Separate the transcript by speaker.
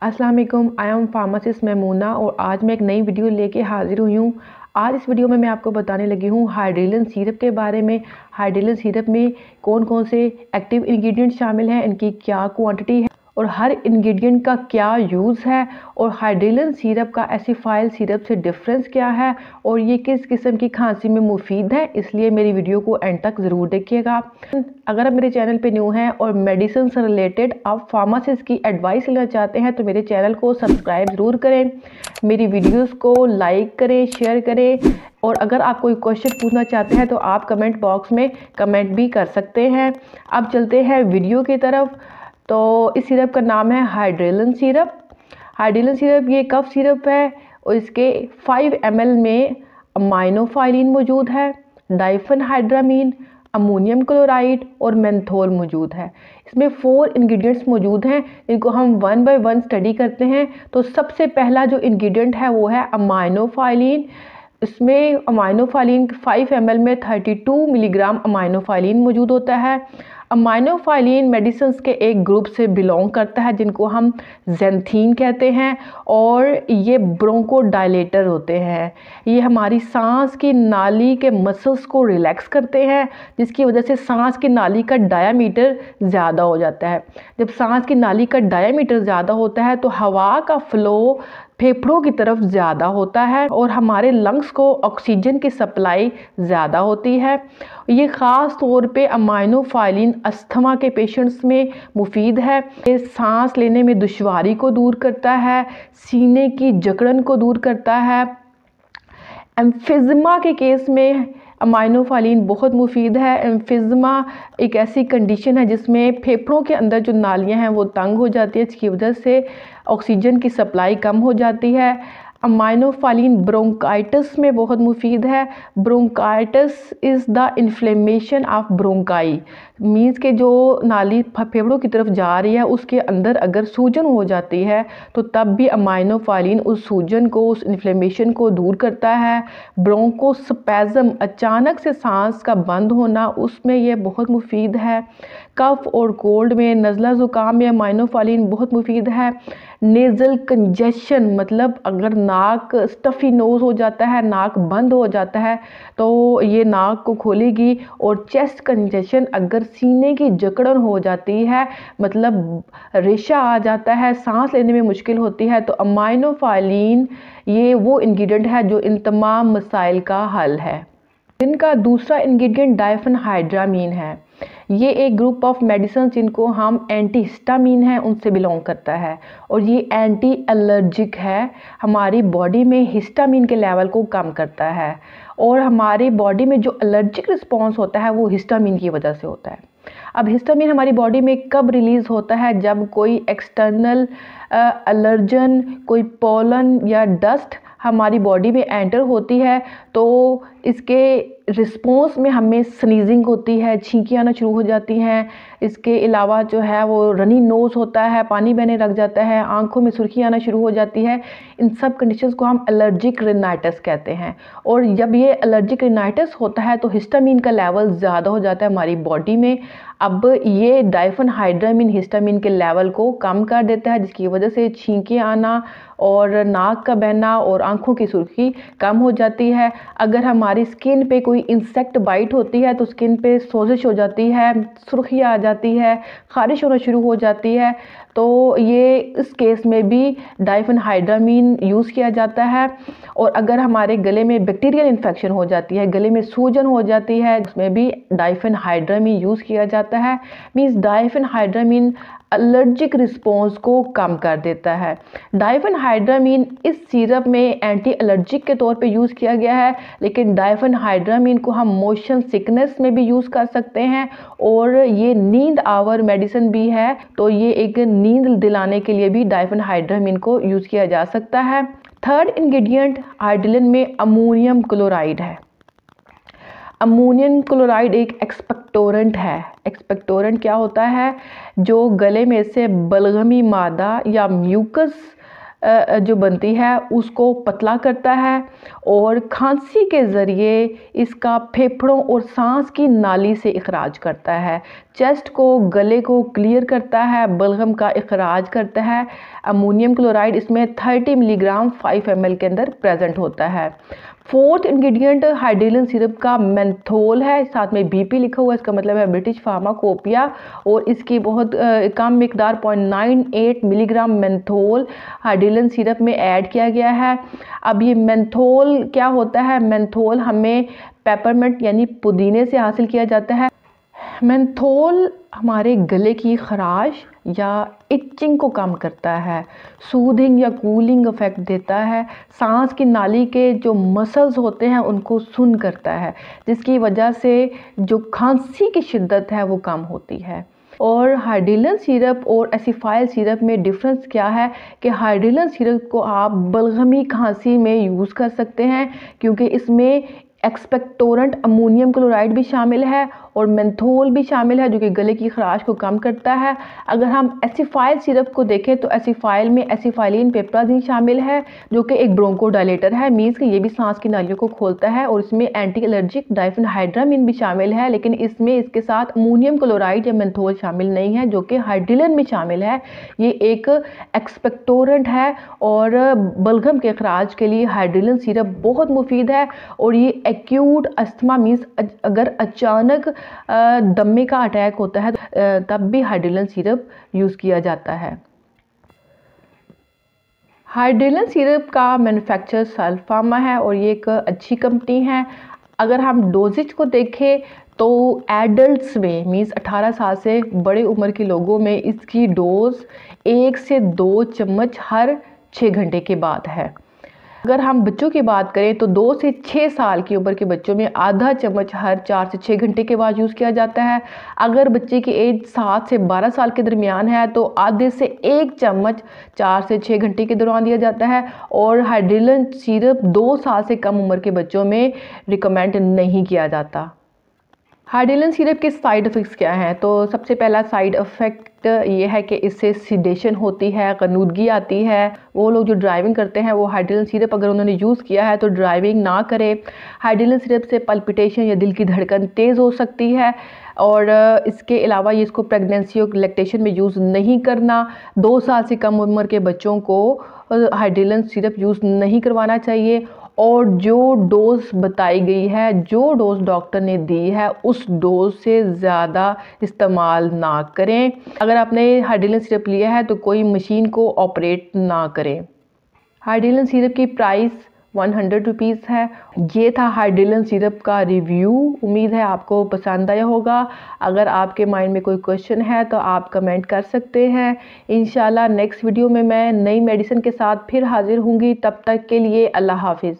Speaker 1: अस्सलाम वालेकुम, I am pharmacist Maimoona और आज मैं एक नई वीडियो लेके हाजिर हुई हूँ। आज इस वीडियो में मैं आपको बताने लगी हूँ हाइड्रेलन सिरप के बारे में। हाइड्रेलन सिरप में कौन कौन से एक्टिव इंग्रेडिएंट शामिल हैं, इनकी क्या क्वांटिटी है और हर इंग्रेडिएंट का क्या यूज़ है, और हाइड्रेलन सिरप का एसिफाइल सिरप से डिफरेंस क्या है और ये किस किस्म की खांसी में मुफीद है। इसलिए मेरी वीडियो को एंड तक ज़रूर देखिएगा। अगर आप मेरे चैनल पे न्यू हैं और मेडिसिन से रिलेटेड आप फार्मासिस्ट की एडवाइस लेना चाहते हैं तो मेरे चैनल को सब्सक्राइब ज़रूर करें, मेरी वीडियोस को लाइक करें, शेयर करें, और अगर आप कोई क्वेश्चन पूछना चाहते हैं तो आप कमेंट बॉक्स में कमेंट भी कर सकते हैं। अब चलते हैं वीडियो की तरफ। तो इस सिरप का नाम है हाइड्रेलन सिरप। हाइड्रेलन सिरप ये कफ सिरप है और इसके 5 ml में अमाइनोफाइलिन मौजूद है, डाइफेनहाइड्रामीन, अमोनियम क्लोराइड और मेंथोल मौजूद है। इसमें 4 इंग्रेडिएंट्स मौजूद हैं, इनको हम वन बाय वन स्टडी करते हैं। तो सबसे पहला जो इंग्रेडिएंट है वो है अमाइनोफाइलिन। इसमें अमाइनोफाइलिन 5 ml में 32 मिलीग्राम अमाइनोफाइलिन मौजूद होता है। अमाइनोफाइलिन मेडिसिन के एक ग्रुप से बिलोंग करता है जिनको हम ज़ैंथीन कहते हैं, और ये ब्रोंकोडायलेटर होते हैं। ये हमारी सांस की नाली के मसल्स को रिलैक्स करते हैं, जिसकी वजह से सांस की नाली का डायामीटर ज़्यादा हो जाता है। जब सांस की नाली का डायामीटर ज़्यादा होता है तो हवा का फ़्लो फेफड़ों की तरफ ज़्यादा होता है और हमारे लंग्स को ऑक्सीजन की सप्लाई ज़्यादा होती है। ये ख़ास तौर पे अमाइनोफाइलिन अस्थमा के पेशेंट्स में मुफीद है। ये सांस लेने में दुश्वारी को दूर करता है, सीने की जकड़न को दूर करता है। एम्फिज़मा के केस में अमाइनोफाइलिन बहुत मुफीद है। एम्फिज़मा एक ऐसी कंडीशन है जिसमें फेफड़ों के अंदर जो नालियां हैं वो तंग हो जाती है, इसकी वजह से ऑक्सीजन की सप्लाई कम हो जाती है। अमाइनोफाइलिन ब्रोंकाइटिस में बहुत मुफीद है। Bronchitis is the inflammation of bronchi, means के जो नाली फेफड़ों की तरफ जा रही है उसके अंदर अगर सूजन हो जाती है तो तब भी अमाइनोफाइलिन उस सूजन को, उस इन्फ्लेमेशन को दूर करता है। ब्रोंकोस्पैज़म, अचानक से सांस का बंद होना, उसमें यह बहुत मुफीद है। कफ और कोल्ड में, नज़ला ज़ुकाम में अमाइनोफाइलिन बहुत मुफीद है। नेज़ल कंजेशन, मतलब अगर नाक स्टफ़ी नोज़ हो जाता है, नाक बंद हो जाता है तो ये नाक को खोलेगी। और चेस्ट कंजेशन, अगर सीने की जकड़न हो जाती है, मतलब रेशा आ जाता है, सांस लेने में मुश्किल होती है, तो अमाइनोफाइलिन ये वो इंग्रेडिएंट है जो इन तमाम मसाइल का हल है। इनका दूसरा इंग्रेडिएंट डाइफेनहाइड्रामीन है। ये एक ग्रुप ऑफ मेडिसिन जिनको हम एंटीहिस्टामीन हैं उनसे बिलोंग करता है, और ये एंटी एलर्जिक है। हमारी बॉडी में हिस्टामीन के लेवल को कम करता है, और हमारी बॉडी में जो एलर्जिक रिस्पॉन्स होता है वो हिस्टामीन की वजह से होता है। अब हिस्टामीन हमारी बॉडी में कब रिलीज़ होता है? जब कोई एक्सटर्नल एलर्जन, कोई पोलन या डस्ट हमारी बॉडी में एंटर होती है तो इसके रिस्पॉन्स में हमें स्नीजिंग होती है, छींकी आना शुरू हो जाती हैं। इसके अलावा जो है वो रनी नोज़ होता है, पानी बहने लग जाता है, आंखों में सुर्खी आना शुरू हो जाती है। इन सब कंडीशंस को हम एलर्जिक रिनाइटिस कहते हैं। और जब ये एलर्जिक रिनाइटिस होता है तो हिस्टामीन का लेवल ज़्यादा हो जाता है हमारी बॉडी में। अब ये डाइफेनहाइड्रामीन हिस्टामीन के लेवल को कम कर देता है, जिसकी वजह से छींके आना और नाक का बहना और आंखों की सुर्खी कम हो जाती है। अगर हमारी स्किन पे कोई इंसेक्ट बाइट होती है तो स्किन पे सोजिश हो जाती है, सुर्खी आ जाती है, ख़ारिश होना शुरू हो जाती है, तो ये इस केस में भी डाइफेनहाइड्रामीन यूज़ किया जाता है। और अगर हमारे गले में बैक्टीरियल इन्फेक्शन हो जाती है, गले में सूजन हो जाती है, उसमें भी डाइफेनहाइड्रामीन यूज़ किया जाता है। मीन्स डाइफेनहाइड्रामीन एलर्जिक रिस्पॉन्स को कम कर देता है। डाइफेनहाइड्रामीन इस सिरप में एंटी एलर्जिक के तौर पे यूज़ किया गया है, लेकिन डाइफेनहाइड्रामीन को हम मोशन सिकनेस में भी यूज़ कर सकते हैं, और ये नींद आवर मेडिसिन भी है, तो ये एक नींद दिलाने के लिए भी डाइफेनहाइड्रामीन को यूज़ किया जा सकता है। थर्ड इंग्रेडिएंट हाइड्रेलन में अमोनियम क्लोराइड है। अमोनियम क्लोराइड एक एक्सपेक्टोरेंट है। एक्सपेक्टोरेंट क्या होता है? जो गले में से बलगमी मादा या म्यूकस जो बनती है उसको पतला करता है और खांसी के ज़रिए इसका फेफड़ों और सांस की नाली से इखराज करता है, चेस्ट को गले को क्लियर करता है, बलगम का इखराज करता है। अमोनियम क्लोराइड इसमें 30 मिलीग्राम 5 ml के अंदर प्रेजेंट होता है। फोर्थ इंग्रेडिएंट हाइड्रेलन सिरप का मेंथोल है, साथ में बीपी लिखा हुआ है, इसका मतलब है ब्रिटिश फार्माकोपिया, और इसकी बहुत कम मिकदार 0.98 मिलीग्राम मेंथोल हाइड्रेलन सिरप में ऐड किया गया है। अब ये मेंथोल क्या होता है? मेंथोल हमें पेपरमिंट यानी पुदीने से हासिल किया जाता है। मेंथोल हमारे गले की खराश या इचिंग को कम करता है, सूदिंग या कूलिंग इफेक्ट देता है, सांस की नाली के जो मसल्स होते हैं उनको सुन करता है, जिसकी वजह से जो खांसी की शिद्दत है वो कम होती है। और हाइड्रेलन सिरप और एसिफाइल सिरप में डिफरेंस क्या है कि हाइड्रेलन सिरप को आप बलगमी खांसी में यूज़ कर सकते हैं क्योंकि इसमें एक्सपेक्टोरेंट अमोनियम क्लोराइड भी शामिल है और मेंथोल भी शामिल है जो कि गले की खराश को कम करता है। अगर हम एसिफाइल सिरप को देखें तो एसिफाइल में एसिफाइलिन पेप्राजीन शामिल है जो कि एक ब्रोंकोडायलेटर है, मीन्स कि ये भी सांस की नालियों को खोलता है, और इसमें एंटी एलर्जिक डाइफेनहाइड्रामिन भी शामिल है, लेकिन इसमें इसके साथ अमोनियम क्लोराइड या मेंथोल शामिल नहीं है जो कि हाइड्रेलन में शामिल है। ये एक एक्सपेक्टोरेंट है और बलगम के खराज के लिए हाइड्रेलन सिरप बहुत मुफीद है। और ये एक्यूट अस्थमा मीन्स अगर अचानक दमे का अटैक होता है तब भी हाइड्रेलन सिरप यूज़ किया जाता है। हाइड्रेलन सिरप का मैन्युफैक्चर सल फार्मा है और ये एक अच्छी कंपनी है। अगर हम डोजेज को देखें तो एडल्ट्स में मीन्स 18 साल से बड़े उम्र के लोगों में इसकी डोज 1 से 2 चम्मच हर 6 घंटे के बाद है। अगर हम बच्चों की बात करें तो 2 से 6 साल की उम्र के बच्चों में आधा चम्मच हर 4 से 6 घंटे के बाद यूज़ किया जाता है। अगर बच्चे की एज 7 से 12 साल के दरमियान है तो आधे से 1 चम्मच 4 से 6 घंटे के दौरान दिया जाता है। और हाइड्रेलन सिरप 2 साल से कम उम्र के बच्चों में रिकमेंड नहीं किया जाता। हाइड्रेलन सिरप के साइड इफ़ेक्ट्स क्या हैं? तो सबसे पहला साइड इफ़ेक्ट ये है कि इससे सिडेशन होती है, गनूदगी आती है। वो लोग जो ड्राइविंग करते हैं वो हाइड्रेलन सिरप अगर उन्होंने यूज़ किया है तो ड्राइविंग ना करें। हाइड्रेलन सिरप से पल्पिटेशन या दिल की धड़कन तेज़ हो सकती है। और इसके अलावा ये इसको प्रेगनेंसी और लैक्टेशन में यूज़ नहीं करना। 2 साल से कम उम्र के बच्चों को हाइड्रेलन सिरप यूज़ नहीं करवाना चाहिए। और जो डोज़ बताई गई है, जो डोज़ डॉक्टर ने दी है, उस डोज़ से ज़्यादा इस्तेमाल ना करें। अगर आपने हाइड्रेलन सिरप लिया है तो कोई मशीन को ऑपरेट ना करें। हाइड्रेलन सिरप की प्राइस 100 रुपीज़ है। ये था हाइड्रेलन सिरप का रिव्यू। उम्मीद है आपको पसंद आया होगा। अगर आपके माइंड में कोई क्वेश्चन है तो आप कमेंट कर सकते हैं। इंशाल्लाह नेक्स्ट वीडियो में मैं नई मेडिसिन के साथ फिर हाजिर होंगी। तब तक के लिए अल्लाह हाफिज़।